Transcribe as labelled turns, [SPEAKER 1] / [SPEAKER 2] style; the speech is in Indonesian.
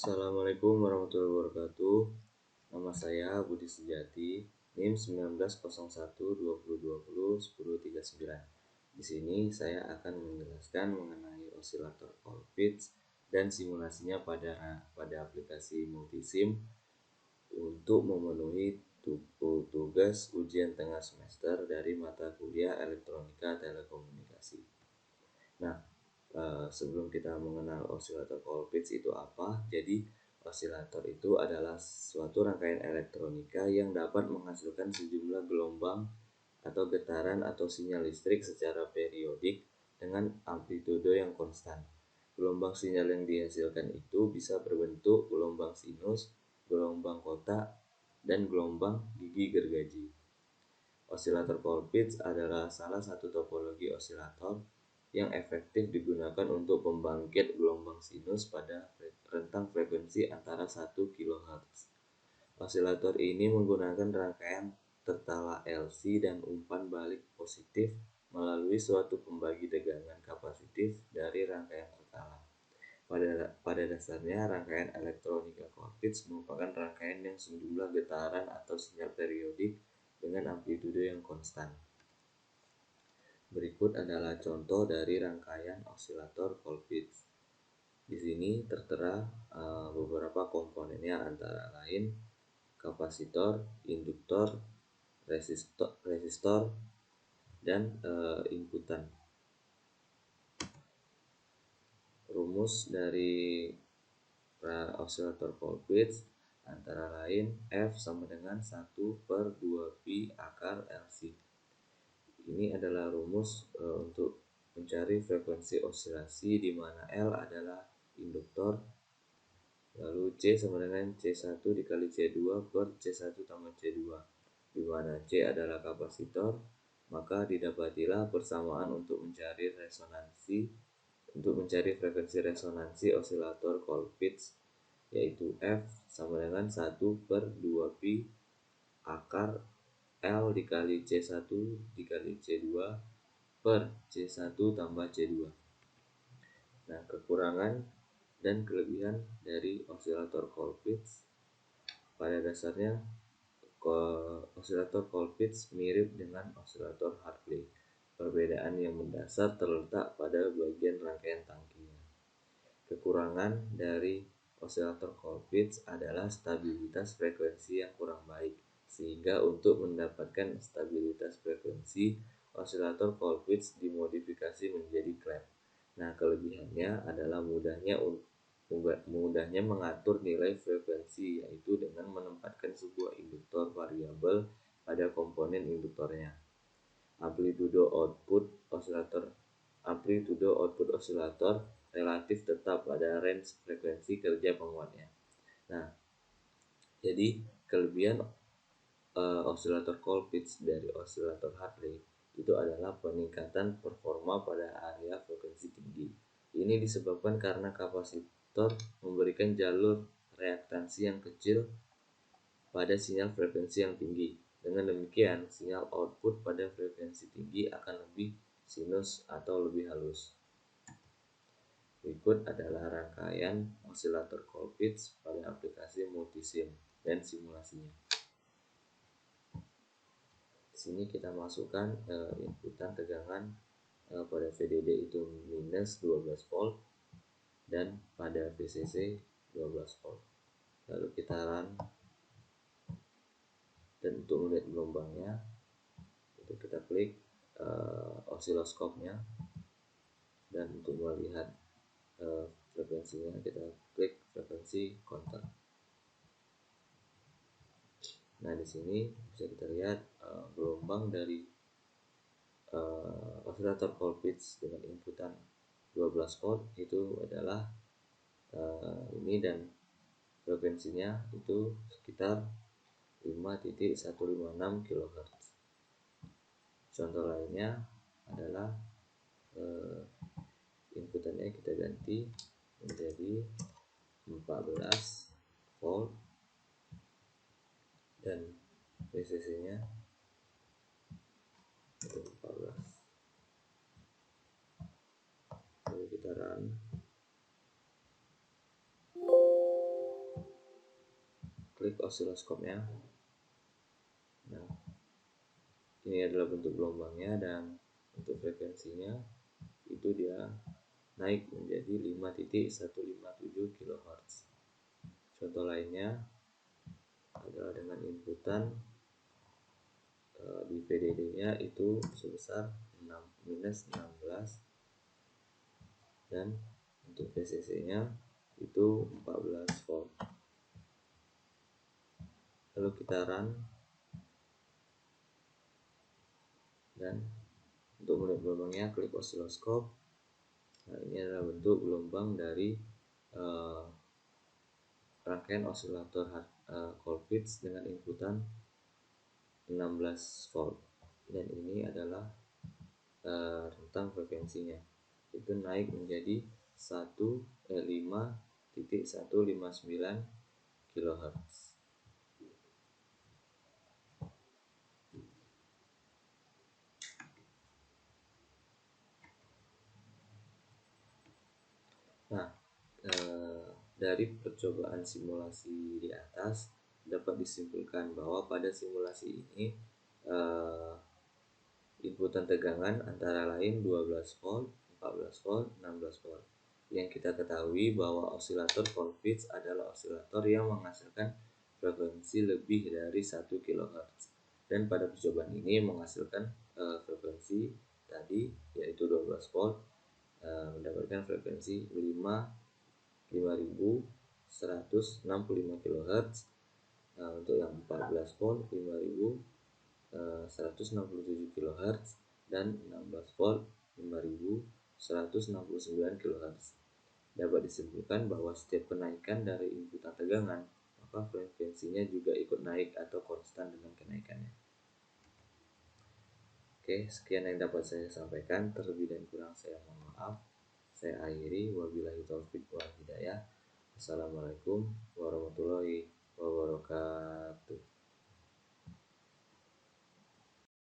[SPEAKER 1] Assalamualaikum warahmatullahi wabarakatuh. Nama saya Budi Sejati, NIM 190120201039. Di sini saya akan menjelaskan mengenai osilator Colpitts dan simulasinya pada aplikasi multisim untuk memenuhi tugas ujian tengah semester dari mata kuliah Elektronika Telekomunikasi. Nah, sebelum kita mengenal osilator Colpitts itu apa, jadi osilator itu adalah suatu rangkaian elektronika yang dapat menghasilkan sejumlah gelombang atau getaran atau sinyal listrik secara periodik dengan amplitudo yang konstan. Gelombang sinyal yang dihasilkan itu bisa berbentuk gelombang sinus, gelombang kotak, dan gelombang gigi gergaji. Osilator Colpitts adalah salah satu topologi osilator yang efektif digunakan untuk pembangkit gelombang sinus pada rentang frekuensi antara 1 kHz. Osilator ini menggunakan rangkaian tertala LC dan umpan balik positif melalui suatu pembagi tegangan kapasitif dari rangkaian tertala. Pada dasarnya, rangkaian elektronika Colpitts merupakan rangkaian yang sejumlah getaran atau sinyal periodik dengan amplitudo yang konstan. Berikut adalah contoh dari rangkaian osilator Colpitts. Di sini tertera beberapa komponennya, antara lain kapasitor, induktor, resistor, dan inputan. Rumus dari osilator Colpitts antara lain F sama dengan 1/2pi akar LC. Ini adalah rumus untuk mencari frekuensi osilasi di mana L adalah induktor, lalu C sama dengan C1 dikali C2 per C1 tambah C2, di mana C adalah kapasitor. Maka didapatilah persamaan untuk mencari frekuensi resonansi osilator Colpitts, yaitu F sama dengan 1/2pi akar L dikali C1 dikali C2 per C1 tambah C2. Nah, kekurangan dan kelebihan dari osilator Colpitts. Pada dasarnya, osilator Colpitts mirip dengan osilator Hartley. Perbedaan yang mendasar terletak pada bagian rangkaian tangkinya. Kekurangan dari osilator Colpitts adalah stabilitas frekuensi yang kurang baik, sehingga untuk mendapatkan stabilitas frekuensi, osilator Colpitts dimodifikasi menjadi klep. Nah, kelebihannya adalah mudahnya mengatur nilai frekuensi, yaitu dengan menempatkan sebuah induktor variabel pada komponen induktornya. Amplitudo output osilator relatif tetap pada range frekuensi kerja penguatnya. Nah, jadi kelebihan osilator Colpitts dari osilator Hartley itu adalah peningkatan performa pada area frekuensi tinggi. Ini disebabkan karena kapasitor memberikan jalur reaktansi yang kecil pada sinyal frekuensi yang tinggi. Dengan demikian, sinyal output pada frekuensi tinggi akan lebih sinus atau lebih halus. Berikut adalah rangkaian osilator Colpitts pada aplikasi multisim dan simulasinya. Di sini kita masukkan inputan tegangan pada VDD itu minus 12 volt dan pada VCC 12 volt. Lalu kita run, dan untuk melihat gelombangnya itu kita klik osiloskopnya, dan untuk melihat frekuensinya kita klik frekuensi counter. Nah, di sini bisa kita lihat gelombang dari osilator Colpitts dengan inputan 12 volt itu adalah ini, dan frekuensinya itu sekitar 5.156 kHz. Contoh lainnya adalah inputannya kita ganti menjadi 14 volt dan VCC-nya itu 14. Lalu kita run. klik osiloskopnya. Nah, ini adalah bentuk gelombangnya, dan untuk frekuensinya itu dia naik menjadi 5.157 kHz. Contoh lainnya adalah dengan inputan di VDD-nya itu sebesar -16, dan untuk VCC-nya itu 14 volt. Lalu kita run, dan untuk melihat gelombangnya klik osiloskop. Nah, ini adalah bentuk gelombang dari rangkaian osilator Colpitts dengan inputan 16 volt, dan ini adalah rentang frekuensinya itu naik menjadi 5.159 kHz. Nah, dari percobaan simulasi di atas dapat disimpulkan bahwa pada simulasi ini inputan tegangan antara lain 12 volt, 14 volt, 16 volt. Yang kita ketahui bahwa osilator Colpitts adalah osilator yang menghasilkan frekuensi lebih dari 1 kHz. Dan pada percobaan ini menghasilkan frekuensi tadi yaitu 12 volt, mendapatkan frekuensi 5165 kHz. Untuk yang 14 volt 5167 kHz, dan 16 volt 5169 kHz. Dapat disimpulkan bahwa setiap kenaikan dari inputan tegangan, maka frekuensinya juga ikut naik atau konstan dengan kenaikannya. Oke, sekian yang dapat saya sampaikan. Terlebih dan kurang saya mohon maaf. Saya akhiri, wabillahi taufiq wal hidayah. Assalamualaikum warahmatullahi wabarakatuh.